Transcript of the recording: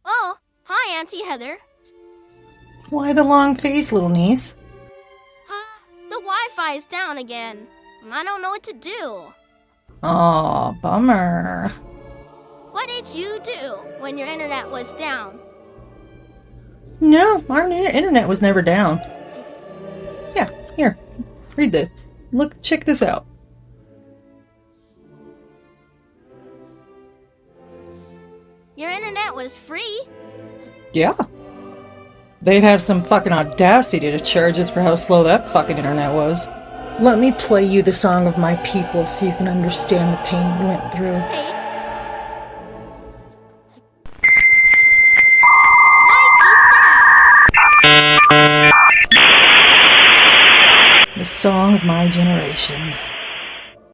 Oh, hi, Auntie Heather. Why the long face, little niece? The Wi-Fi's down again. I don't know what to do. Aw, bummer. What did you do when your internet was down? No, our internet was never down. Yeah, here, read this. Look, check this out. Your internet was free? Yeah. They'd have some fucking audacity to charge us for how slow that fucking internet was. Let me play you the song of my people so you can understand the pain we went through. Hey. The song of my generation.